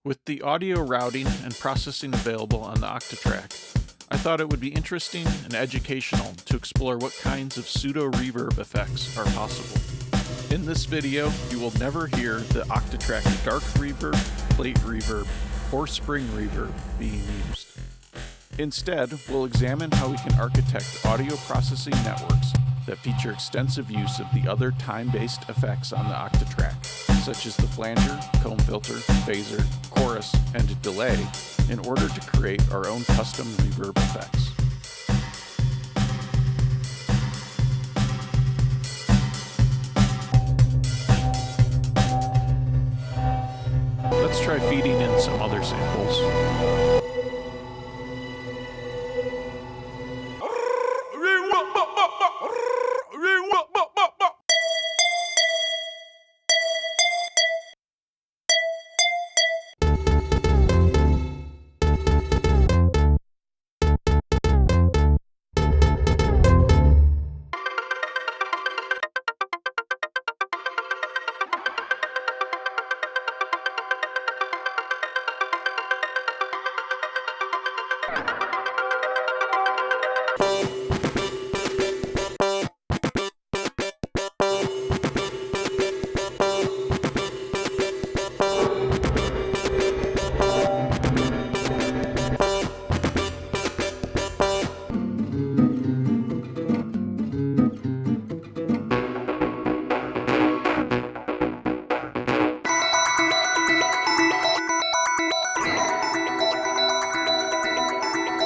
With the audio routing and processing available on the Octatrack, I thought it would be interesting and educational to explore what kinds of pseudo-reverb effects are possible. In this video, you will never hear the Octatrack Dark Reverb, Plate Reverb, or Spring Reverb being used. Instead, we'll examine how we can architect audio processing networks that feature extensive use of the other time-based effects on the Octatrack, such as the flanger, comb filter, phaser, chorus, and delay, in order to create our own custom reverb effects. Let's try feeding in some other samples.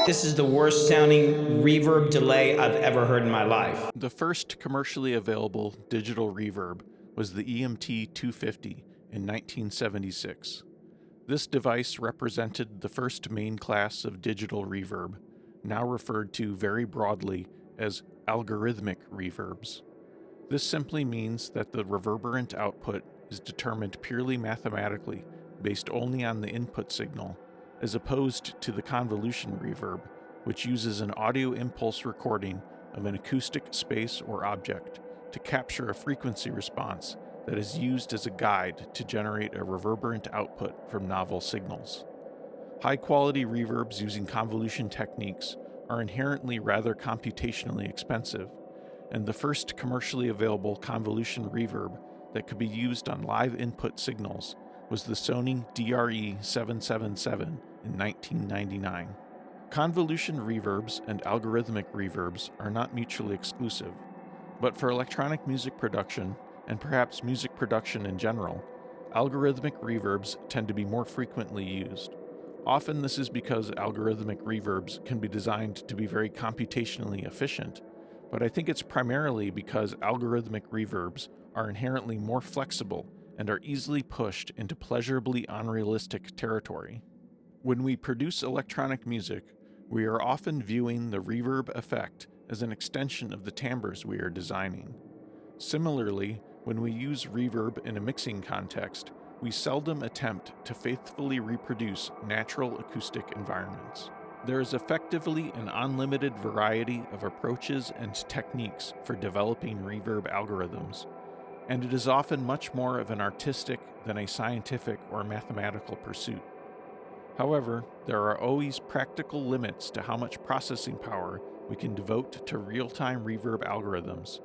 This is the worst sounding reverb delay I've ever heard in my life. The first commercially available digital reverb was the EMT 250 in 1976. This device represented the first main class of digital reverb, now referred to very broadly as algorithmic reverbs. This simply means that the reverberant output is determined purely mathematically based only on the input signal, as opposed to the convolution reverb, which uses an audio impulse recording of an acoustic space or object to capture a frequency response that is used as a guide to generate a reverberant output from novel signals. High-quality reverbs using convolution techniques are inherently rather computationally expensive, and the first commercially available convolution reverb that could be used on live input signals was the Sony DRE-777 in 1999. Convolution reverbs and algorithmic reverbs are not mutually exclusive, but for electronic music production, and perhaps music production in general, algorithmic reverbs tend to be more frequently used. Often this is because algorithmic reverbs can be designed to be very computationally efficient, but I think it's primarily because algorithmic reverbs are inherently more flexible and are easily pushed into pleasurably unrealistic territory. When we produce electronic music, we are often viewing the reverb effect as an extension of the timbres we are designing. Similarly, when we use reverb in a mixing context, we seldom attempt to faithfully reproduce natural acoustic environments. There is effectively an unlimited variety of approaches and techniques for developing reverb algorithms, and it is often much more of an artistic than a scientific or mathematical pursuit. However, there are always practical limits to how much processing power we can devote to real-time reverb algorithms,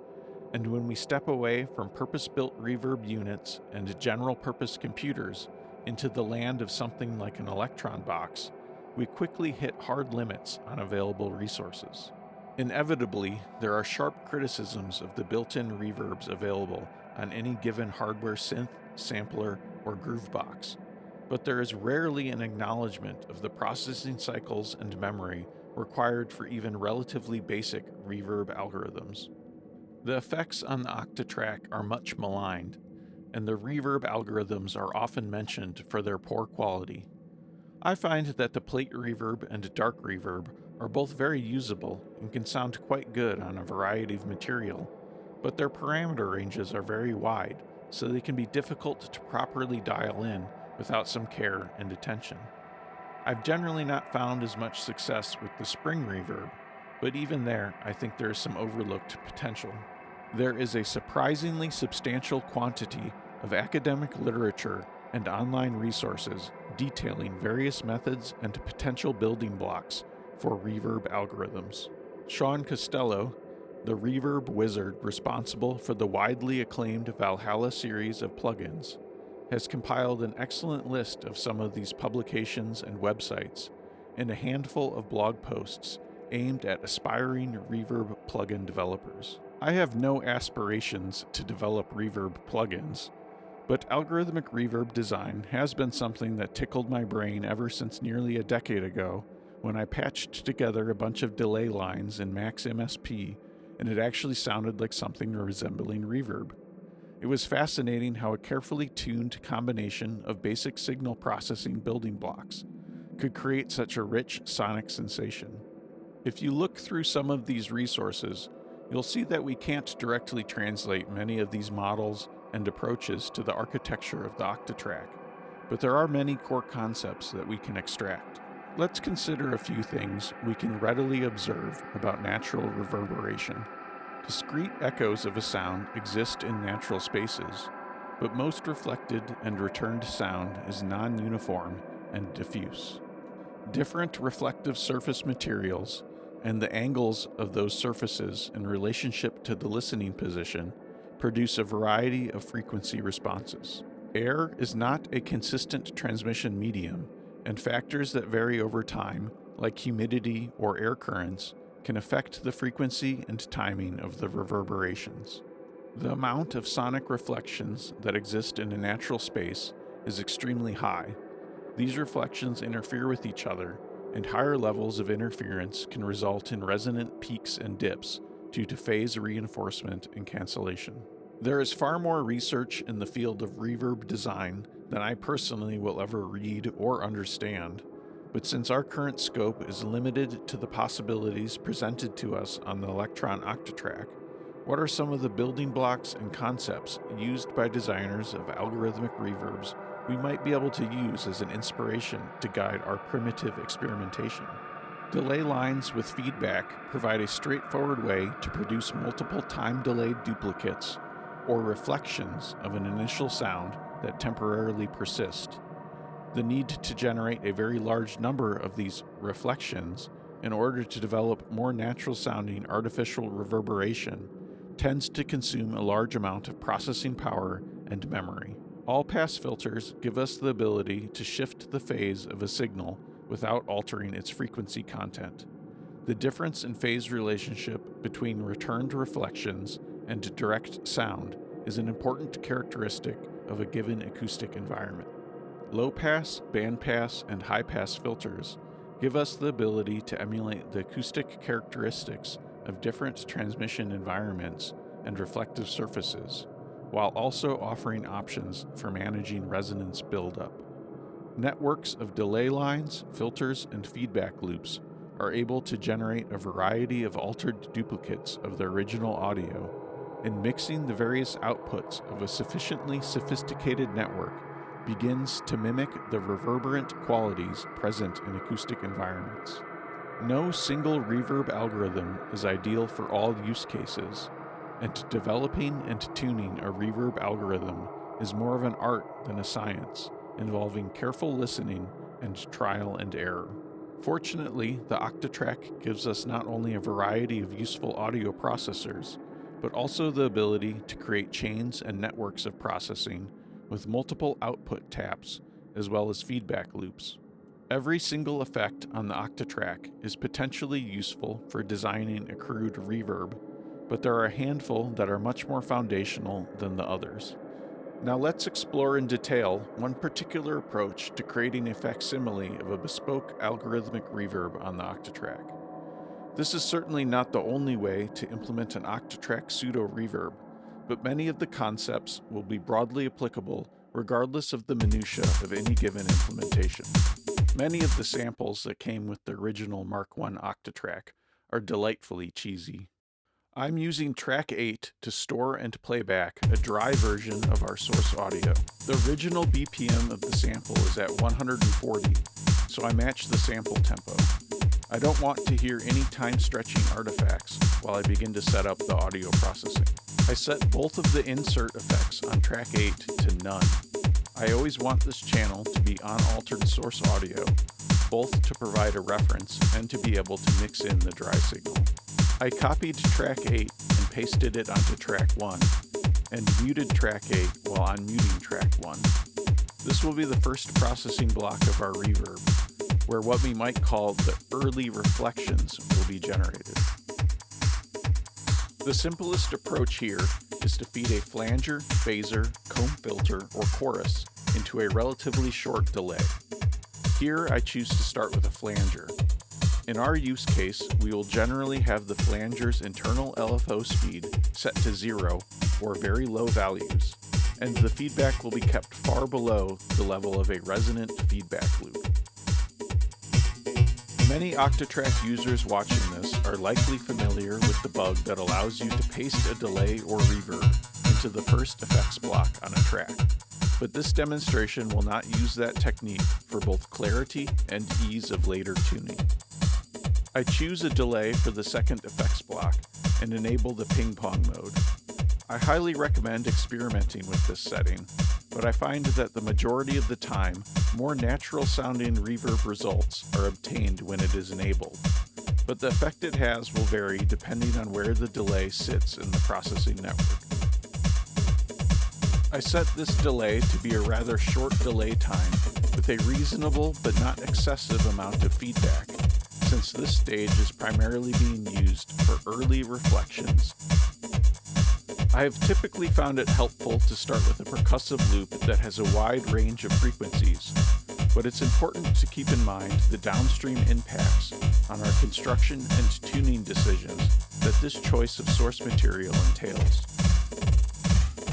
and when we step away from purpose-built reverb units and general-purpose computers into the land of something like an electron box, we quickly hit hard limits on available resources. Inevitably, there are sharp criticisms of the built-in reverbs available on any given hardware synth, sampler, or groovebox, but there is rarely an acknowledgement of the processing cycles and memory required for even relatively basic reverb algorithms. The effects on the Octatrack are much maligned, and the reverb algorithms are often mentioned for their poor quality. I find that the Plate Reverb and Dark Reverb are both very usable and can sound quite good on a variety of material, but their parameter ranges are very wide, so they can be difficult to properly dial in without some care and attention. I've generally not found as much success with the Spring Reverb, but even there, I think there is some overlooked potential. There is a surprisingly substantial quantity of academic literature and online resources detailing various methods and potential building blocks for reverb algorithms. Sean Costello, the reverb wizard responsible for the widely acclaimed Valhalla series of plugins, has compiled an excellent list of some of these publications and websites and a handful of blog posts aimed at aspiring reverb plugin developers. I have no aspirations to develop reverb plugins, but algorithmic reverb design has been something that tickled my brain ever since nearly a decade ago when I patched together a bunch of delay lines in Max MSP and it actually sounded like something resembling reverb. It was fascinating how a carefully tuned combination of basic signal processing building blocks could create such a rich sonic sensation. If you look through some of these resources, you'll see that we can't directly translate many of these models and approaches to the architecture of the Octatrack, but there are many core concepts that we can extract. Let's consider a few things we can readily observe about natural reverberation. Discrete echoes of a sound exist in natural spaces, but most reflected and returned sound is non-uniform and diffuse. Different reflective surface materials and the angles of those surfaces in relationship to the listening position produce a variety of frequency responses. Air is not a consistent transmission medium, and factors that vary over time, like humidity or air currents, can affect the frequency and timing of the reverberations. The amount of sonic reflections that exist in a natural space is extremely high. These reflections interfere with each other, and higher levels of interference can result in resonant peaks and dips due to phase reinforcement and cancellation. There is far more research in the field of reverb design than I personally will ever read or understand, but since our current scope is limited to the possibilities presented to us on the Elektron Octatrack, what are some of the building blocks and concepts used by designers of algorithmic reverbs we might be able to use as an inspiration to guide our primitive experimentation? Delay lines with feedback provide a straightforward way to produce multiple time-delayed duplicates or reflections of an initial sound that temporarily persist. The need to generate a very large number of these reflections in order to develop more natural-sounding artificial reverberation tends to consume a large amount of processing power and memory. All-pass filters give us the ability to shift the phase of a signal without altering its frequency content. The difference in phase relationship between returned reflections and direct sound is an important characteristic of a given acoustic environment. Low-pass, bandpass, and high-pass filters give us the ability to emulate the acoustic characteristics of different transmission environments and reflective surfaces, while also offering options for managing resonance buildup. Networks of delay lines, filters, and feedback loops are able to generate a variety of altered duplicates of the original audio, and mixing the various outputs of a sufficiently sophisticated network begins to mimic the reverberant qualities present in acoustic environments. No single reverb algorithm is ideal for all use cases, and developing and tuning a reverb algorithm is more of an art than a science, involving careful listening and trial and error. Fortunately, the Octatrack gives us not only a variety of useful audio processors, but also the ability to create chains and networks of processing with multiple output taps, as well as feedback loops. Every single effect on the Octatrack is potentially useful for designing a crude reverb, but there are a handful that are much more foundational than the others. Now let's explore in detail one particular approach to creating a facsimile of a bespoke algorithmic reverb on the Octatrack. This is certainly not the only way to implement an Octatrack pseudo-reverb, but many of the concepts will be broadly applicable regardless of the minutiae of any given implementation. Many of the samples that came with the original Mark I Octatrack are delightfully cheesy. I'm using track 8 to store and play back a dry version of our source audio. The original BPM of the sample is at 140, so I match the sample tempo. I don't want to hear any time-stretching artifacts while I begin to set up the audio processing. I set both of the insert effects on track 8 to none. I always want this channel to be unaltered source audio, both to provide a reference and to be able to mix in the dry signal. I copied track 8 and pasted it onto track 1, and muted track 8 while unmuting track 1. This will be the first processing block of our reverb, where what we might call the early reflections will be generated. The simplest approach here is to feed a flanger, phaser, comb filter, or chorus into a relatively short delay. Here I choose to start with a flanger. In our use case, we will generally have the flanger's internal LFO speed set to 0 or very low values, and the feedback will be kept far below the level of a resonant feedback loop. Many Octatrack users watching this are likely familiar with the bug that allows you to paste a delay or reverb into the first effects block on a track, but this demonstration will not use that technique for both clarity and ease of later tuning. I choose a delay for the second effects block and enable the ping pong mode. I highly recommend experimenting with this setting, but I find that the majority of the time, more natural sounding reverb results are obtained when it is enabled, but the effect it has will vary depending on where the delay sits in the processing network. I set this delay to be a rather short delay time with a reasonable but not excessive amount of feedback, since this stage is primarily being used for early reflections. I have typically found it helpful to start with a percussive loop that has a wide range of frequencies, but it's important to keep in mind the downstream impacts on our construction and tuning decisions that this choice of source material entails.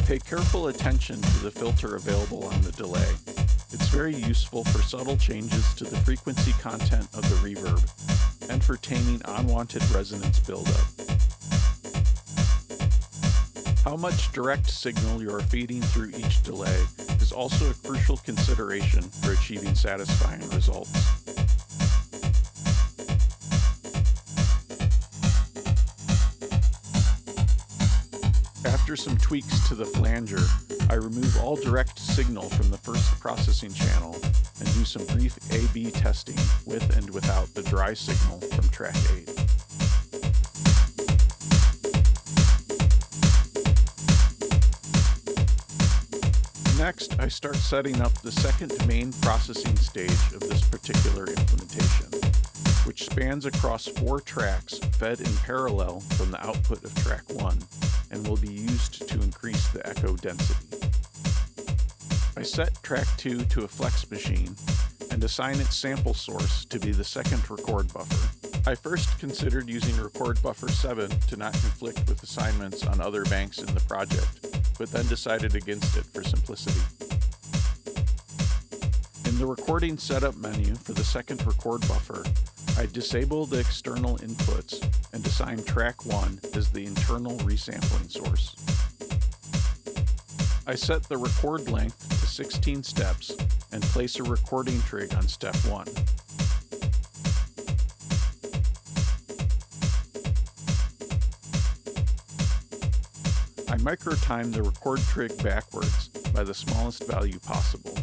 Pay careful attention to the filter available on the delay. It's very useful for subtle changes to the frequency content of the reverb and for taming unwanted resonance buildup. How much direct signal you are feeding through each delay is also a crucial consideration for achieving satisfying results. After some tweaks to the flanger, I remove all direct signal from the first processing channel and do some brief A/B testing with and without the dry signal from track 8. Next, I start setting up the second main processing stage of this particular implementation, which spans across 4 tracks fed in parallel from the output of track 1 and will be used to increase the echo density. I set track 2 to a flex machine and assign its sample source to be the second record buffer. I first considered using record buffer 7 to not conflict with assignments on other banks in the project, but then decided against it for simplicity. In the recording setup menu for the second record buffer, I disable the external inputs and assign track 1 as the internal resampling source. I set the record length to 16 steps and place a recording trig on step 1. I microtime the record trig backwards by the smallest value possible.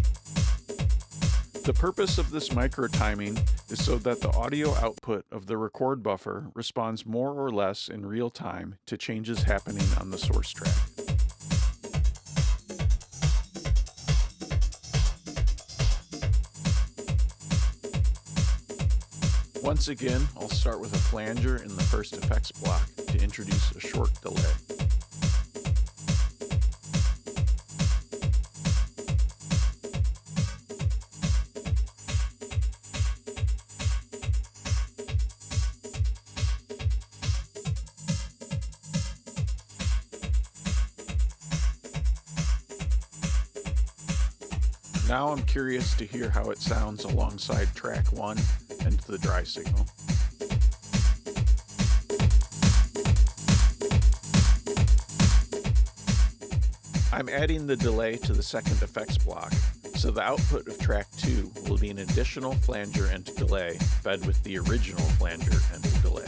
The purpose of this microtiming is so that the audio output of the record buffer responds more or less in real time to changes happening on the source track. Once again, I'll start with a flanger in the first effects block to introduce a short delay. Now I'm curious to hear how it sounds alongside track 1 and the dry signal. I'm adding the delay to the second effects block, so the output of track 2 will be an additional flanger and delay fed with the original flanger and delay.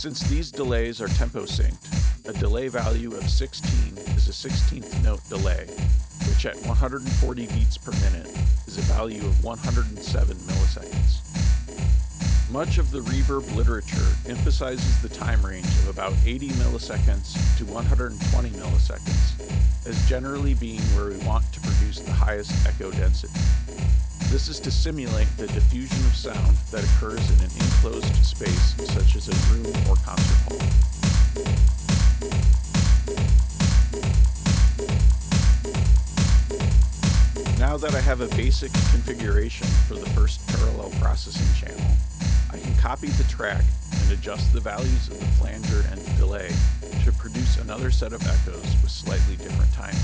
Since these delays are tempo synced, a delay value of 16 is a 16th note delay, which at 140 beats per minute is a value of 107 milliseconds. Much of the reverb literature emphasizes the time range of about 80 milliseconds to 120 milliseconds as generally being where we want to produce the highest echo density. This is to simulate the diffusion of sound that occurs in an enclosed space such as a room or concert hall. Now that I have a basic configuration for the first parallel processing channel, I can copy the track and adjust the values of the flanger and delay to produce another set of echoes with slightly different timing.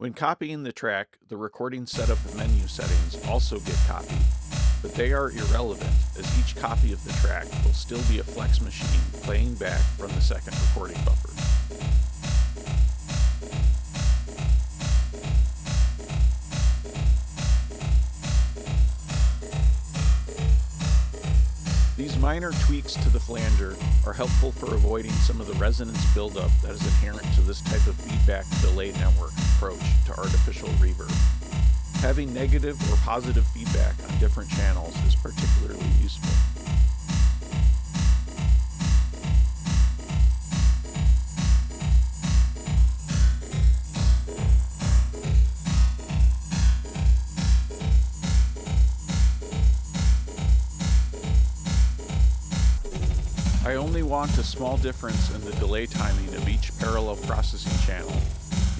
When copying the track, the recording setup menu settings also get copied, but they are irrelevant as each copy of the track will still be a flex machine playing back from the second recording buffer. These minor tweaks to the flanger are helpful for avoiding some of the resonance buildup that is inherent to this type of feedback delay network approach to artificial reverb. Having negative or positive feedback on different channels is particularly useful. I only want a small difference in the delay timing of each parallel processing channel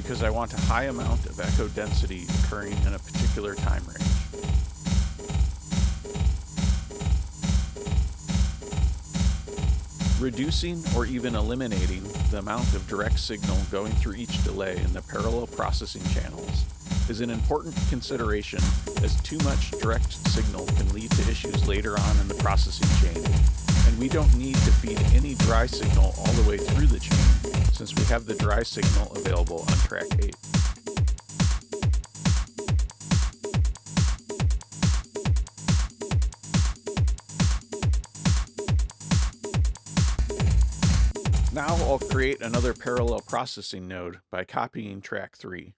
because I want a high amount of echo density occurring in a particular time range. Reducing or even eliminating the amount of direct signal going through each delay in the parallel processing channels is an important consideration, as too much direct signal can lead to issues later on in the processing chain, and we don't need to feed any dry signal all the way through the chain since we have the dry signal available on track 8. Now I'll create another parallel processing node by copying track 3.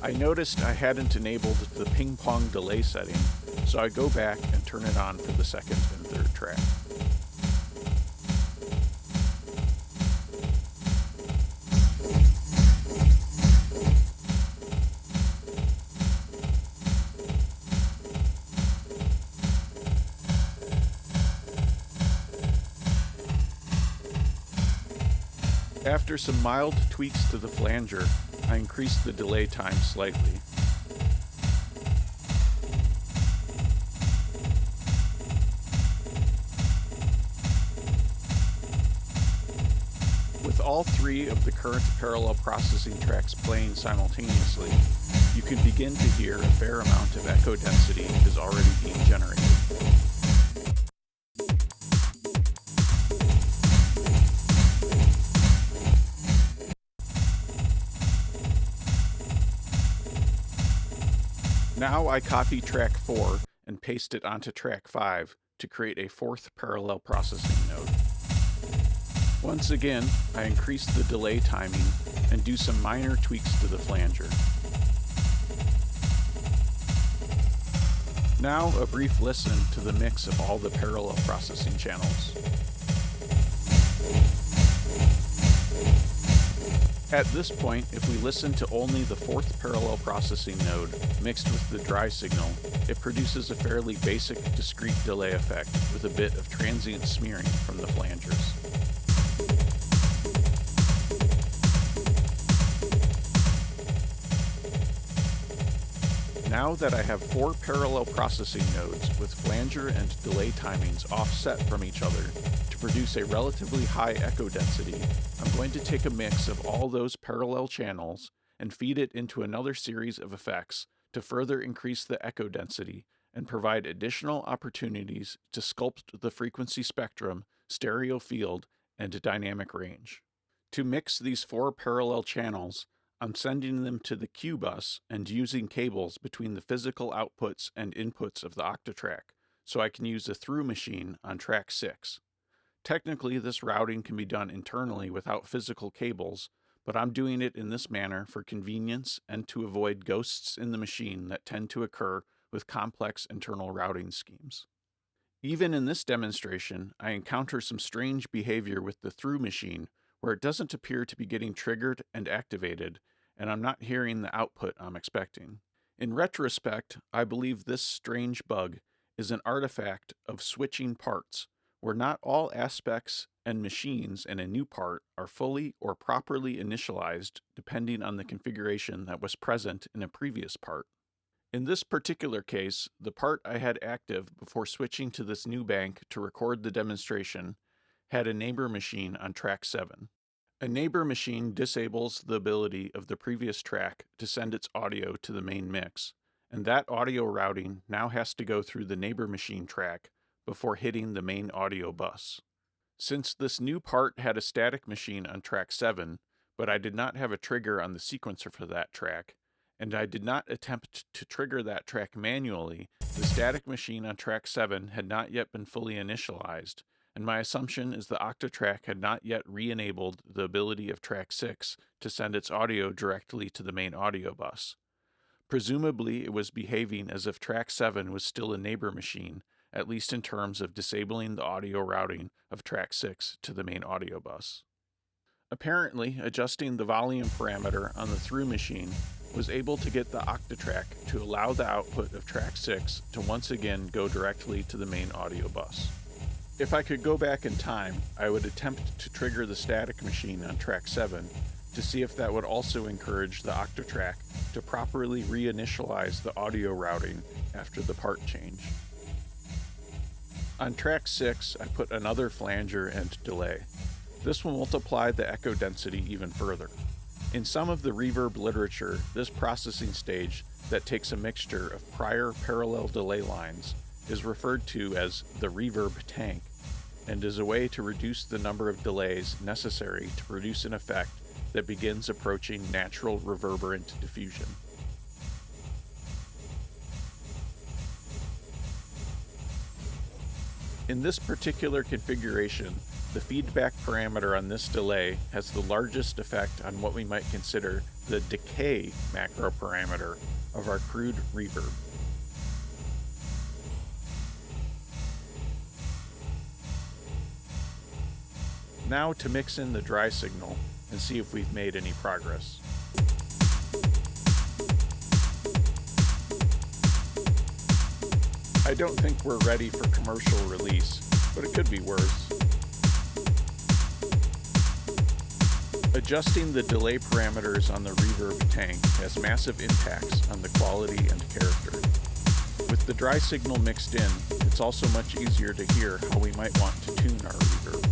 I noticed I hadn't enabled the ping pong delay setting, so I go back and turn it on for the second and third track. After some mild tweaks to the flanger, I increased the delay time slightly. With all three of the current parallel processing tracks playing simultaneously, you can begin to hear a fair amount of echo density is already being generated. Now I copy track 4 and paste it onto track 5 to create a fourth parallel processing node. Once again, I increase the delay timing and do some minor tweaks to the flanger. Now a brief listen to the mix of all the parallel processing channels. At this point, if we listen to only the fourth parallel processing node mixed with the dry signal, it produces a fairly basic discrete delay effect with a bit of transient smearing from the flangers. Now that I have 4 parallel processing nodes with flanger and delay timings offset from each other to produce a relatively high echo density, I'm going to take a mix of all those parallel channels and feed it into another series of effects to further increase the echo density and provide additional opportunities to sculpt the frequency spectrum, stereo field, and dynamic range. To mix these 4 parallel channels, I'm sending them to the Q bus and using cables between the physical outputs and inputs of the Octatrack, so I can use a through machine on track 6. Technically, this routing can be done internally without physical cables, but I'm doing it in this manner for convenience and to avoid ghosts in the machine that tend to occur with complex internal routing schemes. Even in this demonstration, I encounter some strange behavior with the through machine where it doesn't appear to be getting triggered and activated, and I'm not hearing the output I'm expecting. In retrospect, I believe this strange bug is an artifact of switching parts, where not all aspects and machines in a new part are fully or properly initialized depending on the configuration that was present in a previous part. In this particular case, the part I had active before switching to this new bank to record the demonstration had a neighbor machine on track 7. A neighbor machine disables the ability of the previous track to send its audio to the main mix, and that audio routing now has to go through the neighbor machine track before hitting the main audio bus. Since this new part had a static machine on track 7, but I did not have a trigger on the sequencer for that track, and I did not attempt to trigger that track manually, the static machine on track 7 had not yet been fully initialized, and my assumption is the Octatrack had not yet re-enabled the ability of track 6 to send its audio directly to the main audio bus. Presumably, it was behaving as if track 7 was still a neighbor machine, at least in terms of disabling the audio routing of track 6 to the main audio bus. Apparently, adjusting the volume parameter on the through machine was able to get the Octatrack to allow the output of track 6 to once again go directly to the main audio bus. If I could go back in time, I would attempt to trigger the static machine on track 7 to see if that would also encourage the Octatrack to properly reinitialize the audio routing after the part change. On track 6, I put another flanger and delay. This will multiply the echo density even further. In some of the reverb literature, this processing stage that takes a mixture of prior parallel delay lines is referred to as the reverb tank, and is a way to reduce the number of delays necessary to produce an effect that begins approaching natural reverberant diffusion. In this particular configuration, the feedback parameter on this delay has the largest effect on what we might consider the decay macro parameter of our crude reverb. Now to mix in the dry signal and see if we've made any progress. I don't think we're ready for commercial release, but it could be worse. Adjusting the delay parameters on the reverb tank has massive impacts on the quality and character. With the dry signal mixed in, it's also much easier to hear how we might want to tune our reverb.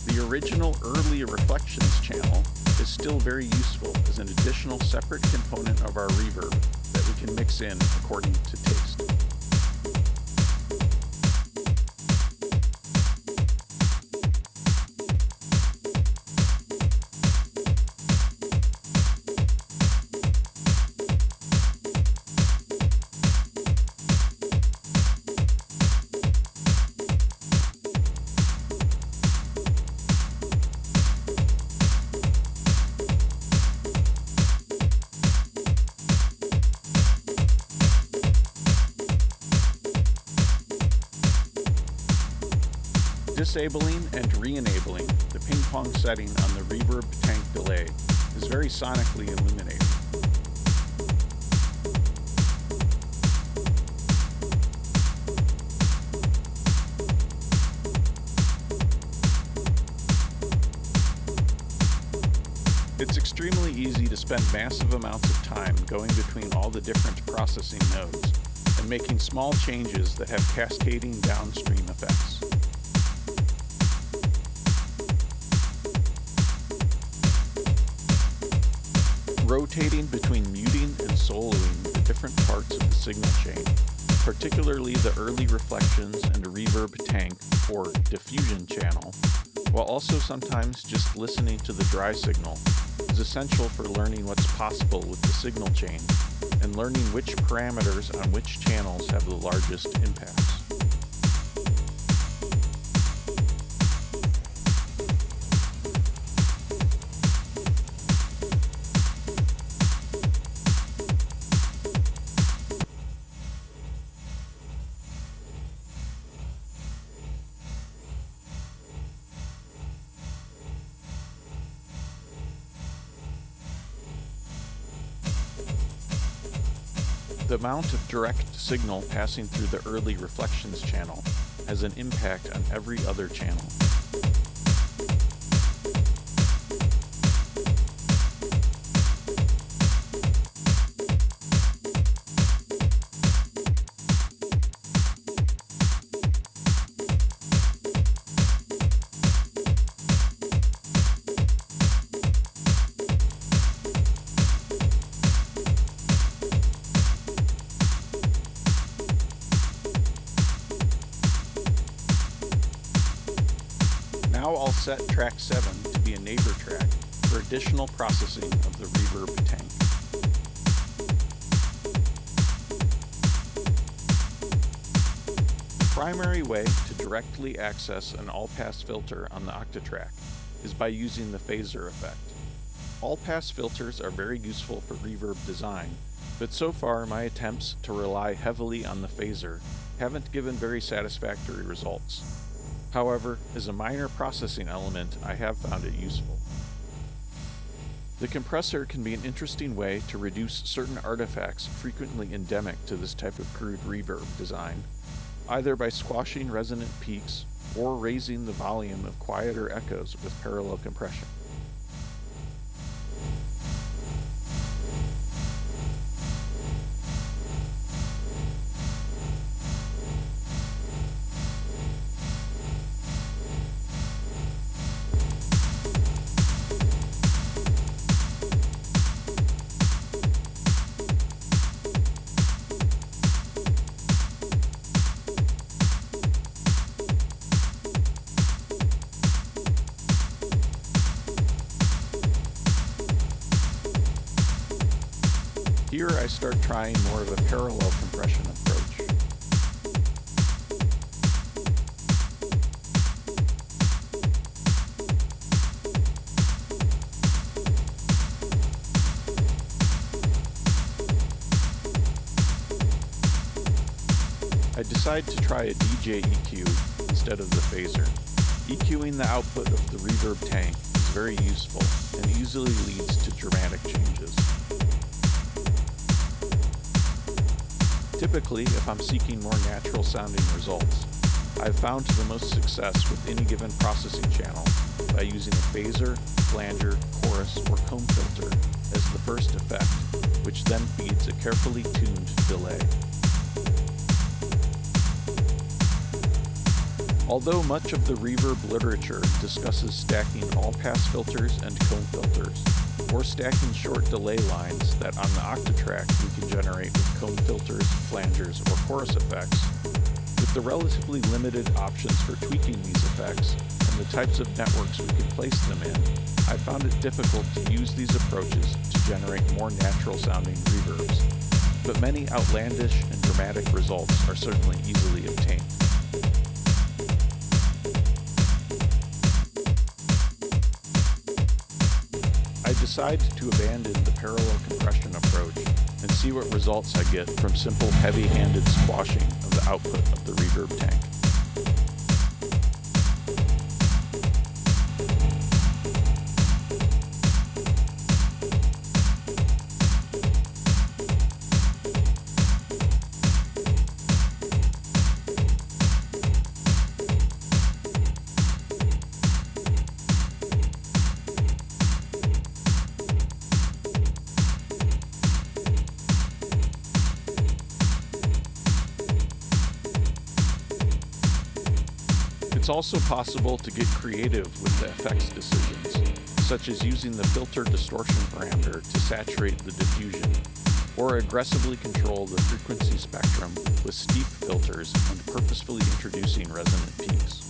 The original early reflections channel is still very useful as an additional separate component of our reverb that we can mix in according to taste. Disabling and re-enabling the ping-pong setting on the reverb tank delay is very sonically illuminating. It's extremely easy to spend massive amounts of time going between all the different processing nodes and making small changes that have cascading downstream effects. Rotating between muting and soloing the different different parts of the signal chain, particularly the early reflections and a reverb tank or diffusion channel, while also sometimes just listening to the dry signal, is essential for learning what's possible with the signal chain and learning which parameters on which channels have the largest impacts. The amount of direct signal passing through the early reflections channel has an impact on every other channel. Now I'll set track 7 to be a neighbor track for additional processing of the reverb tank. The primary way to directly access an all-pass filter on the Octatrack is by using the phaser effect. All-pass filters are very useful for reverb design, but so far my attempts to rely heavily on the phaser haven't given very satisfactory results. However, as a minor processing element, I have found it useful. The compressor can be an interesting way to reduce certain artifacts frequently endemic to this type of crude reverb design, either by squashing resonant peaks or raising the volume of quieter echoes with parallel compression. Here I start trying more of a parallel compression approach. I decide to try a DJ EQ instead of the phaser. EQing the output of the reverb tank is very useful and easily leads to dramatic changes. Typically, if I'm seeking more natural sounding results, I've found the most success with any given processing channel by using a phaser, flanger, chorus, or comb filter as the first effect, which then feeds a carefully tuned delay. Although much of the reverb literature discusses stacking all-pass filters and comb filters, or stacking short delay lines that on the Octatrack we can generate with comb filters, flangers, or chorus effects, with the relatively limited options for tweaking these effects and the types of networks we can place them in, I found it difficult to use these approaches to generate more natural sounding reverbs, but many outlandish and dramatic results are certainly easily obtained. I decide to abandon the parallel compression approach and see what results I get from simple heavy-handed squashing of the output of the reverb tank. It's also possible to get creative with the effects decisions, such as using the filter distortion parameter to saturate the diffusion, or aggressively control the frequency spectrum with steep filters and purposefully introducing resonant peaks.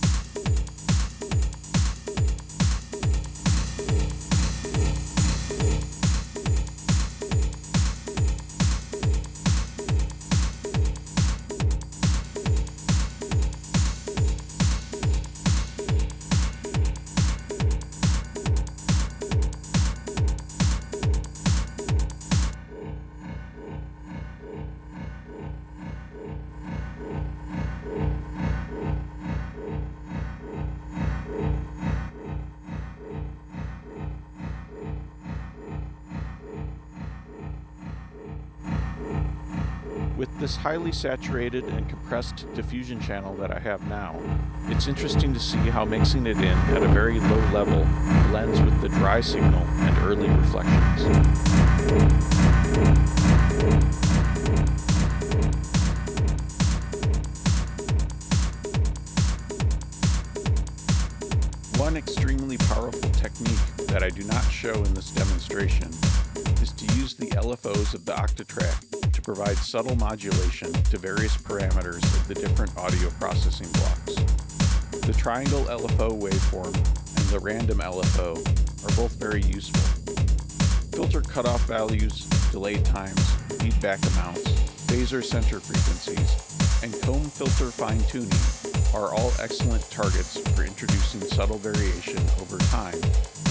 With this highly saturated and compressed diffusion channel that I have now, it's interesting to see how mixing it in at a very low level blends with the dry signal and early reflections. One extremely powerful technique that I do not show in this demonstration is to use the LFOs of the Octatrack to provide subtle modulation to various parameters of the different audio processing blocks. The triangle LFO waveform and the random LFO are both very useful. Filter cutoff values, delay times, feedback amounts, phasor center frequencies, and comb filter fine-tuning are all excellent targets for introducing subtle variation over time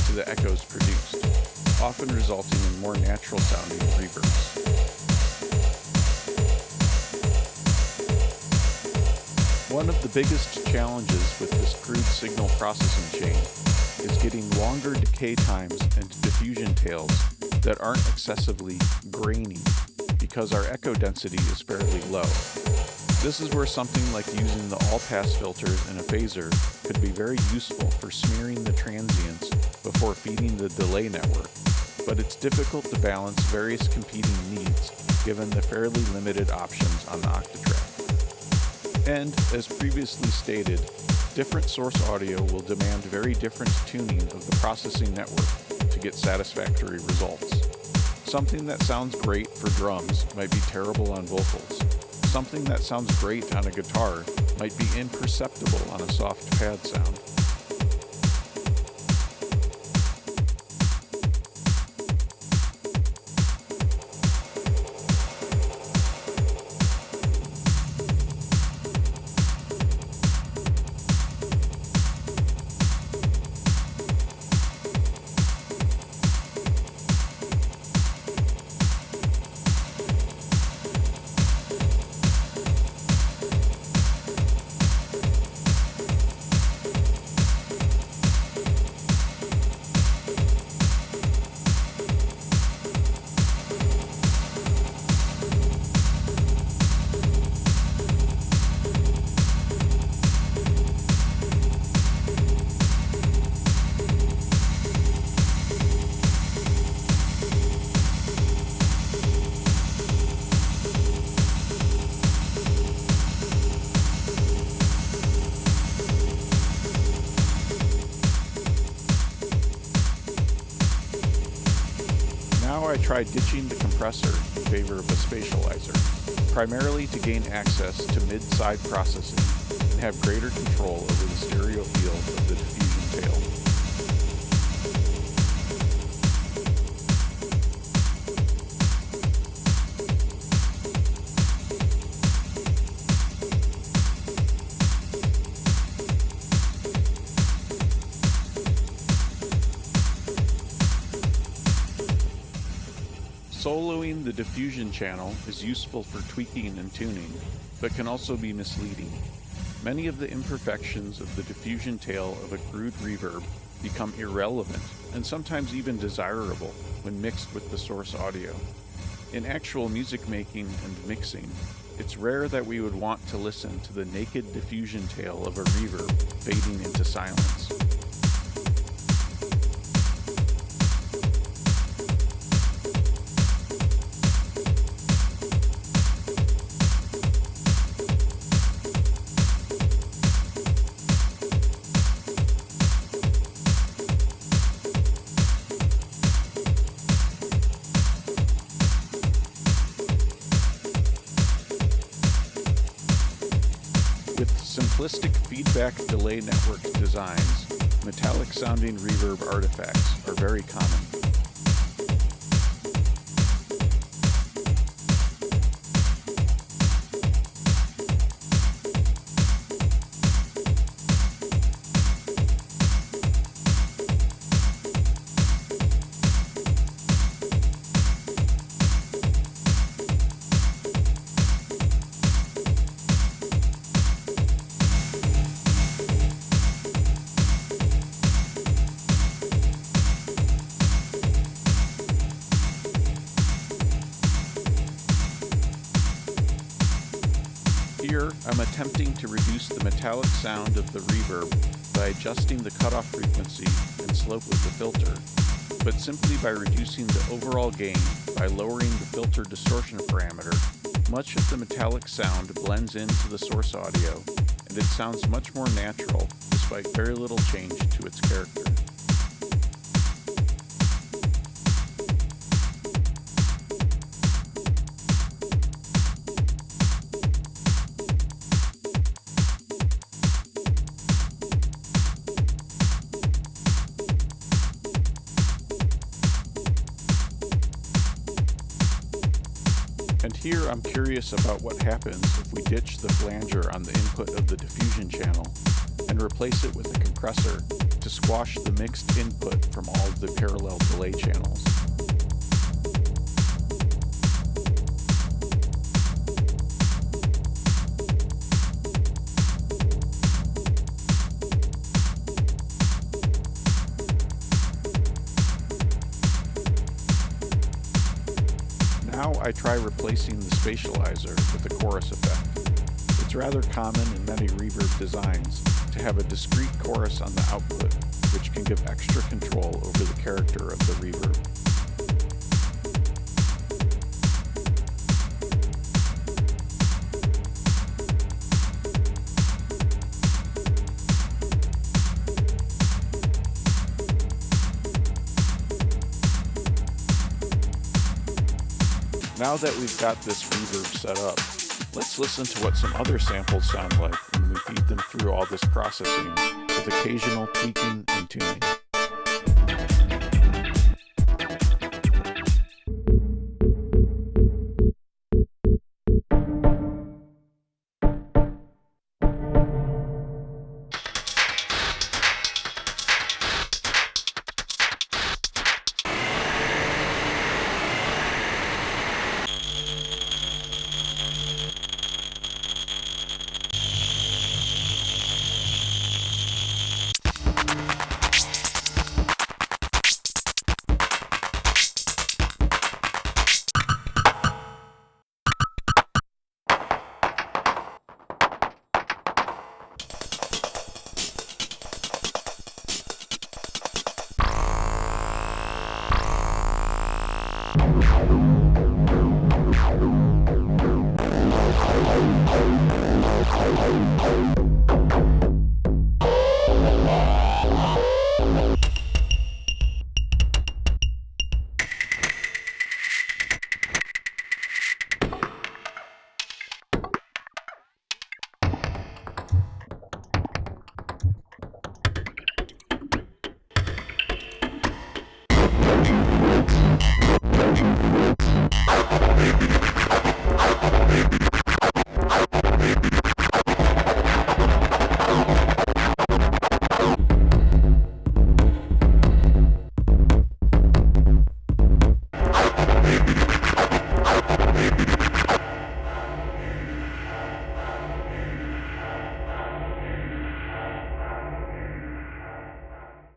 to the echoes produced, often resulting in more natural-sounding reverbs. One of the biggest challenges with this crude signal processing chain is getting longer decay times and diffusion tails that aren't excessively grainy because our echo density is fairly low. This is where something like using the all-pass filters in a phaser could be very useful for smearing the transients before feeding the delay network, but it's difficult to balance various competing needs given the fairly limited options on the Octatrack. And, as previously stated, different source audio will demand very different tuning of the processing network to get satisfactory results. Something that sounds great for drums might be terrible on vocals. Something that sounds great on a guitar might be imperceptible on a soft pad sound. I tried ditching the compressor in favor of a spatializer, primarily to gain access to mid-side processing and have greater control over the stereo field of the diffusion tail. Soloing the diffusion channel is useful for tweaking and tuning, but can also be misleading. Many of the imperfections of the diffusion tail of a crude reverb become irrelevant and sometimes even desirable when mixed with the source audio. In actual music making and mixing, it's rare that we would want to listen to the naked diffusion tail of a reverb fading into silence. simplistic feedback delay network designs, metallic sounding reverb artifacts are very common. Here, I'm attempting to reduce the metallic sound of the reverb by adjusting the cutoff frequency and slope of the filter, but simply by reducing the overall gain by lowering the filter distortion parameter, much of the metallic sound blends into the source audio, and it sounds much more natural despite very little change to its character. And here I'm curious about what happens if we ditch the flanger on the input of the diffusion channel and replace it with a compressor to squash the mixed input from all of the parallel delay channels. Now I try replacing the spatializer with a chorus effect. It's rather common in many reverb designs to have a discrete chorus on the output, which can give extra control over the character of the reverb. Now that we've got this reverb set up, let's listen to what some other samples sound like when we feed them through all this processing, with occasional tweaking and tuning.